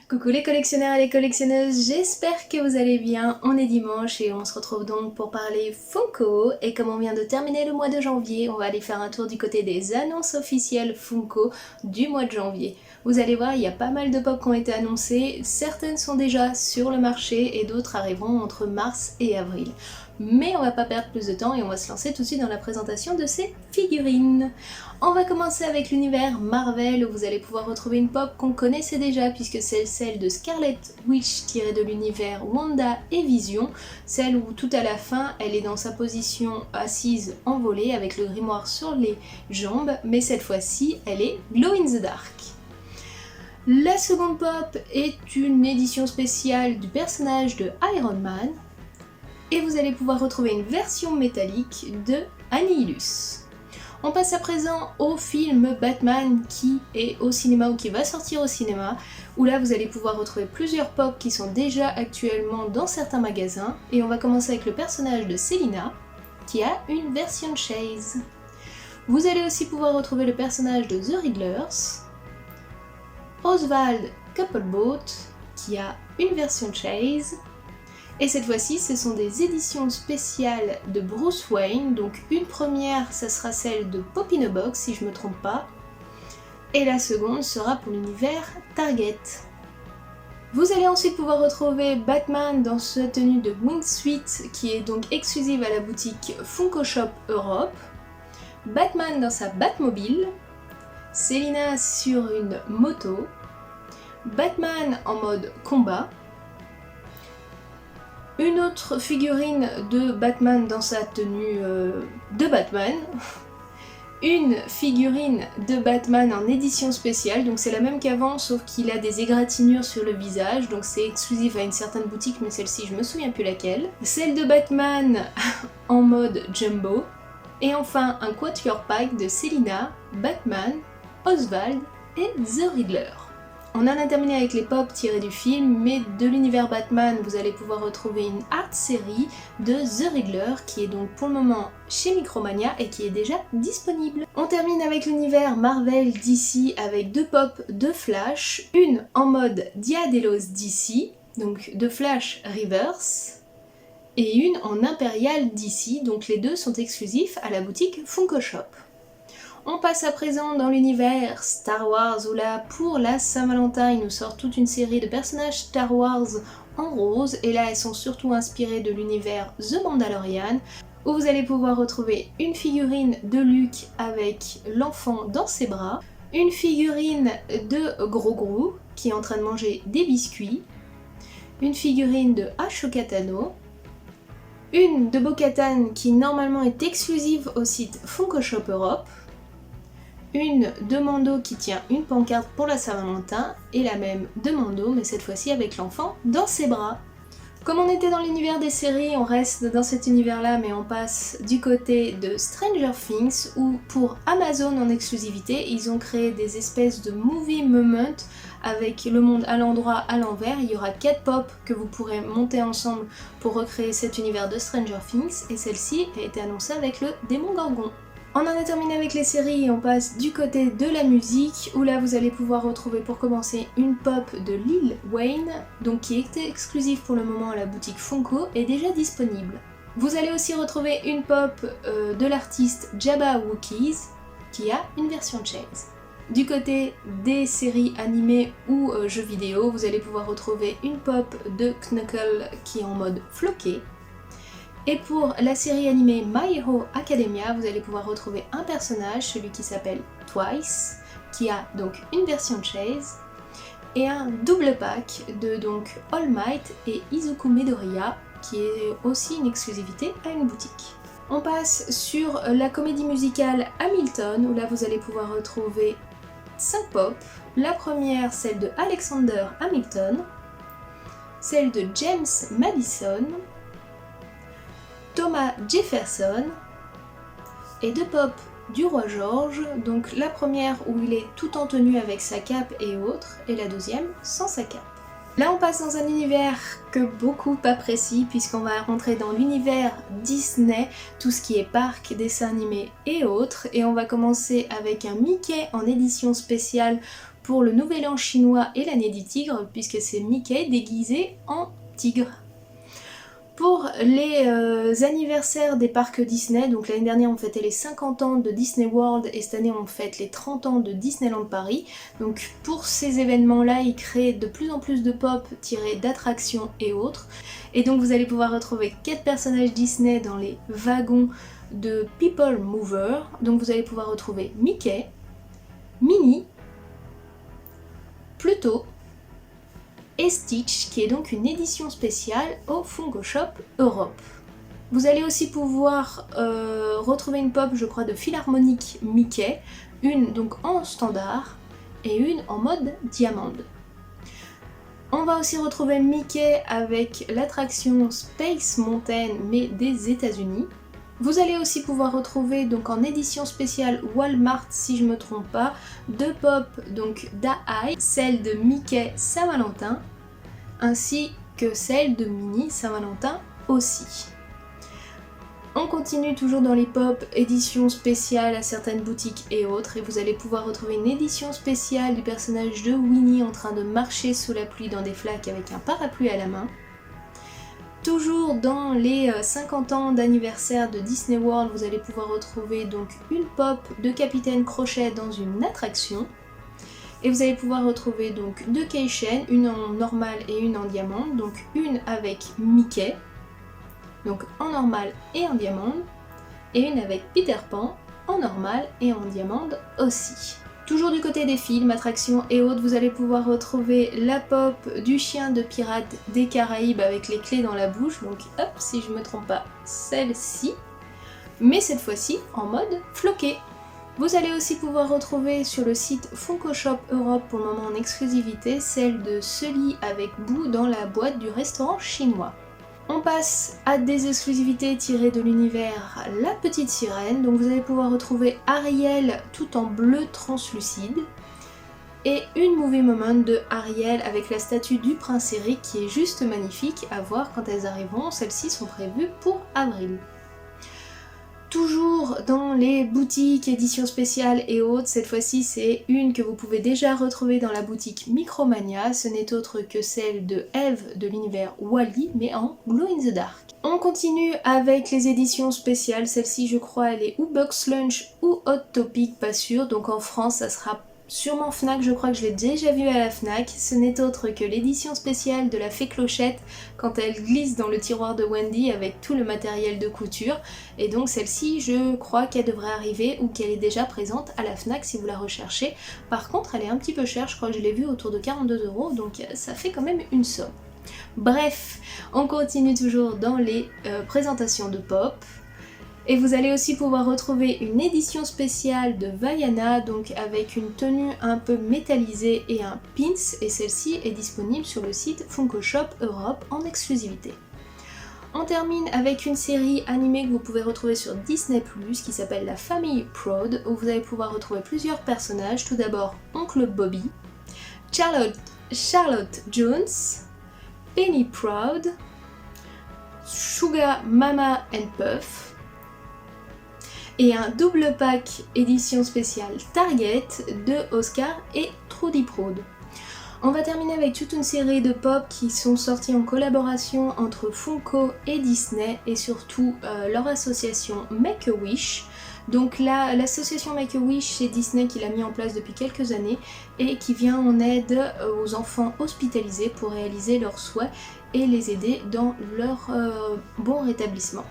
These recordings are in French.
Coucou les collectionneurs et les collectionneuses, j'espère que vous allez bien. On est dimanche et on se retrouve donc pour parler Funko. Et comme on vient de terminer le mois de janvier, on va aller faire un tour du côté des annonces officielles Funko du mois de janvier. Vous allez voir, il y a pas mal de pop qui ont été annoncées. Certaines sont déjà sur le marché et d'autres arriveront entre mars et avril. Mais on va pas perdre plus de temps et on va se lancer tout de suite dans la présentation de ces figurines. On va commencer avec l'univers Marvel où vous allez pouvoir retrouver une pop qu'on connaissait déjà puisque c'est celle de Scarlet Witch tirée de l'univers Wanda et Vision, celle où tout à la fin elle est dans sa position assise envolée avec le grimoire sur les jambes, mais cette fois-ci elle est glow in the dark. La seconde pop est une édition spéciale du personnage de Iron Man et vous allez pouvoir retrouver une version métallique de Annihilus. On passe à présent au film Batman qui est au cinéma ou qui va sortir au cinéma, où là vous allez pouvoir retrouver plusieurs pop qui sont déjà actuellement dans certains magasins, et on va commencer avec le personnage de Selina qui a une version Chase. Vous allez aussi pouvoir retrouver le personnage de The Riddlers, Oswald Cobblepot qui a une version Chase, et cette fois-ci, ce sont des éditions spéciales de Bruce Wayne. Donc une première, ça sera celle de Pop in a Box, si je ne me trompe pas. Et la seconde sera pour l'univers Target. Vous allez ensuite pouvoir retrouver Batman dans sa tenue de Wingsuit, qui est donc exclusive à la boutique Funko Shop Europe. Batman dans sa Batmobile. Selina sur une moto. Batman en mode combat. Une autre figurine de Batman dans sa tenue de Batman. Une figurine de Batman en édition spéciale, donc c'est la même qu'avant sauf qu'il a des égratignures sur le visage, donc c'est exclusif à une certaine boutique mais celle-ci je me souviens plus laquelle. Celle de Batman en mode jumbo. Et enfin un quatuor pack de Selina, Batman, Oswald et The Riddler. On en a terminé avec les pop tirés du film, mais de l'univers Batman, vous allez pouvoir retrouver une art série de The Riddler qui est donc pour le moment chez Micromania et qui est déjà disponible. On termine avec l'univers Marvel DC avec deux pop de Flash, une en mode Dia de los DC, donc de Flash Reverse, et une en Imperial DC, donc les deux sont exclusifs à la boutique Funko Shop. On passe à présent dans l'univers Star Wars où là pour la Saint-Valentin il nous sort toute une série de personnages Star Wars en rose et là elles sont surtout inspirées de l'univers The Mandalorian où vous allez pouvoir retrouver une figurine de Luke avec l'enfant dans ses bras, une figurine de Grogu qui est en train de manger des biscuits, une figurine de Ashoka Tano, une de Bo-Katan qui normalement est exclusive au site Funko Shop Europe, une de Mando qui tient une pancarte pour la Saint-Valentin et la même de Mando mais cette fois-ci avec l'enfant dans ses bras. Comme on était dans l'univers des séries, on reste dans cet univers-là mais on passe du côté de Stranger Things où pour Amazon en exclusivité, ils ont créé des espèces de movie moment avec le monde à l'endroit, à l'envers. Il y aura 4 pop que vous pourrez monter ensemble pour recréer cet univers de Stranger Things et celle-ci a été annoncée avec le démon Gorgon. On en a terminé avec les séries et on passe du côté de la musique où là vous allez pouvoir retrouver pour commencer une pop de Lil Wayne, donc qui est exclusive pour le moment à la boutique Funko et déjà disponible. Vous allez aussi retrouver une pop de l'artiste Jabba Wookies qui a une version Chase. Du côté des séries animées ou jeux vidéo, vous allez pouvoir retrouver une pop de Knuckle qui est en mode floqué. Et pour la série animée My Hero Academia, vous allez pouvoir retrouver un personnage, celui qui s'appelle Twice, qui a donc une version Chase, et un double pack de donc All Might et Izuku Midoriya, qui est aussi une exclusivité à une boutique. On passe sur la comédie musicale Hamilton, où là vous allez pouvoir retrouver 5 pop. La première, celle de Alexander Hamilton, celle de James Madison, Thomas Jefferson et 2 pop du roi George, donc la première où il est tout en tenue avec sa cape et autres, et la deuxième sans sa cape. Là on passe dans un univers que beaucoup apprécient puisqu'on va rentrer dans l'univers Disney, tout ce qui est parc, dessins animés et autres, et on va commencer avec un Mickey en édition spéciale pour le nouvel an chinois et l'année du tigre, puisque c'est Mickey déguisé en tigre. Pour les anniversaires des parcs Disney, donc l'année dernière on fêtait les 50 ans de Disney World et cette année on fête les 30 ans de Disneyland Paris. Donc pour ces événements-là, ils créent de plus en plus de pop tirés d'attractions et autres. Et donc vous allez pouvoir retrouver 4 personnages Disney dans les wagons de People Mover. Donc vous allez pouvoir retrouver Mickey, Minnie, Pluto et Stitch, qui est donc une édition spéciale au Funko Shop Europe. Vous allez aussi pouvoir retrouver une pop, je crois, de Philharmonic Mickey, une donc en standard et une en mode diamande. On va aussi retrouver Mickey avec l'attraction Space Mountain, mais des États-Unis. Vous allez aussi pouvoir retrouver donc en édition spéciale Walmart, si je me trompe pas, 2 pop donc d'A.I, celle de Mickey Saint-Valentin, ainsi que celle de Minnie Saint-Valentin aussi. On continue toujours dans les pop, édition spéciale à certaines boutiques et autres, et vous allez pouvoir retrouver une édition spéciale du personnage de Winnie en train de marcher sous la pluie dans des flaques avec un parapluie à la main. Toujours dans les 50 ans d'anniversaire de Disney World, vous allez pouvoir retrouver donc une pop de Capitaine Crochet dans une attraction. Et vous allez pouvoir retrouver donc 2 keychains, une en normal et une en diamant. Donc une avec Mickey, donc en normal et en diamant. Et une avec Peter Pan, en normal et en diamant aussi. Toujours du côté des films, attractions et autres, vous allez pouvoir retrouver la pop du chien de Pirates des Caraïbes avec les clés dans la bouche, donc hop, si je me trompe pas, celle-ci, mais cette fois-ci en mode floqué. Vous allez aussi pouvoir retrouver sur le site Funko Shop Europe pour le moment en exclusivité celle de Sully avec Boo dans la boîte du restaurant chinois. On passe à des exclusivités tirées de l'univers La Petite Sirène, donc vous allez pouvoir retrouver Ariel tout en bleu translucide et une movie moment de Ariel avec la statue du prince Eric qui est juste magnifique à voir quand elles arriveront, celles-ci sont prévues pour avril. Toujours dans les boutiques, éditions spéciales et autres, cette fois-ci c'est une que vous pouvez déjà retrouver dans la boutique Micromania, ce n'est autre que celle de Eve de l'univers Wall-E mais en Glow in the Dark. On continue avec les éditions spéciales, celle-ci je crois elle est ou Box Lunch ou Hot Topic, pas sûr, donc en France ça sera sûrement Fnac, je crois que je l'ai déjà vue à la Fnac. Ce n'est autre que l'édition spéciale de la Fée Clochette quand elle glisse dans le tiroir de Wendy avec tout le matériel de couture. Et donc celle-ci, je crois qu'elle devrait arriver ou qu'elle est déjà présente à la Fnac si vous la recherchez. Par contre, elle est un petit peu chère, je crois que je l'ai vue autour de 42 €, donc ça fait quand même une somme. Bref, on continue toujours dans les présentations de pop. Et vous allez aussi pouvoir retrouver une édition spéciale de Vaiana, donc avec une tenue un peu métallisée et un pins, et celle-ci est disponible sur le site Funko Shop Europe en exclusivité. On termine avec une série animée que vous pouvez retrouver sur Disney+, qui s'appelle La Famille Proud, où vous allez pouvoir retrouver plusieurs personnages. Tout d'abord, Oncle Bobby, Charlotte Jones, Penny Proud, Sugar Mama and Puff, et un double pack édition spéciale Target de Oscar et Trudy Proud. On va terminer avec toute une série de pop qui sont sortis en collaboration entre Funko et Disney et surtout leur association Make-A-Wish. Donc là, l'association Make-A-Wish, c'est Disney qui l'a mis en place depuis quelques années et qui vient en aide aux enfants hospitalisés pour réaliser leurs souhaits et les aider dans leur bon rétablissement.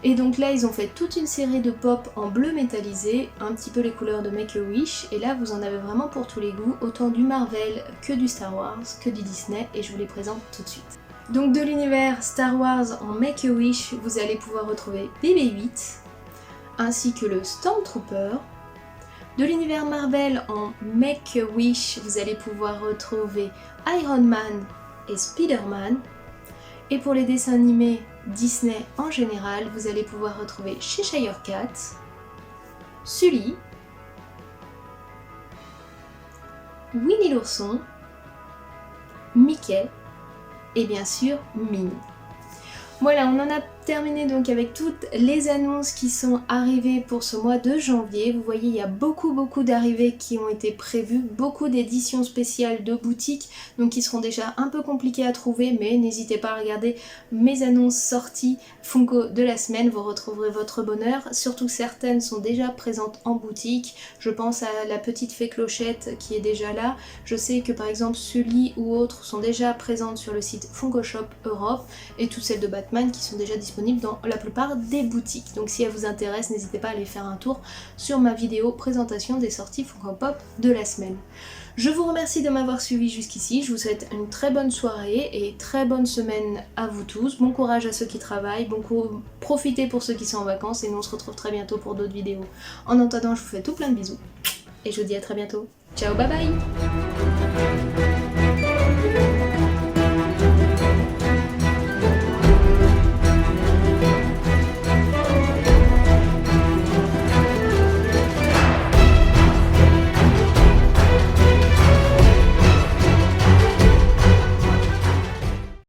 Et donc là, ils ont fait toute une série de pop en bleu métallisé, un petit peu les couleurs de Make-A-Wish, et là vous en avez vraiment pour tous les goûts, autant du Marvel que du Star Wars, que du Disney, et je vous les présente tout de suite. Donc de l'univers Star Wars en Make-A-Wish, vous allez pouvoir retrouver BB-8, ainsi que le Stormtrooper. De l'univers Marvel en Make-A-Wish, vous allez pouvoir retrouver Iron Man et Spider-Man. Et pour les dessins animés Disney en général, vous allez pouvoir retrouver Cheshire Cat, Sully, Winnie l'ourson, Mickey et bien sûr Minnie. Voilà, on en a terminer donc avec toutes les annonces qui sont arrivées pour ce mois de janvier. Vous voyez, il y a beaucoup d'arrivées qui ont été prévues, beaucoup d'éditions spéciales de boutiques, donc qui seront déjà un peu compliquées à trouver, mais n'hésitez pas à regarder mes annonces sorties Funko de la semaine, vous retrouverez votre bonheur. Surtout certaines sont déjà présentes en boutique, je pense à la petite fée Clochette qui est déjà là. Je sais que par exemple Sully ou autres sont déjà présentes sur le site Funko Shop Europe, et toutes celles de Batman qui sont déjà disponibles dans la plupart des boutiques. Donc si elles vous intéressent, n'hésitez pas à aller faire un tour sur ma vidéo présentation des sorties Funko Pop de la semaine. Je vous remercie de m'avoir suivi jusqu'ici, je vous souhaite une très bonne soirée et très bonne semaine à vous tous. Bon courage à ceux qui travaillent, profitez pour ceux qui sont en vacances, et nous on se retrouve très bientôt pour d'autres vidéos. En attendant, je vous fais tout plein de bisous et je vous dis à très bientôt. Ciao, bye bye.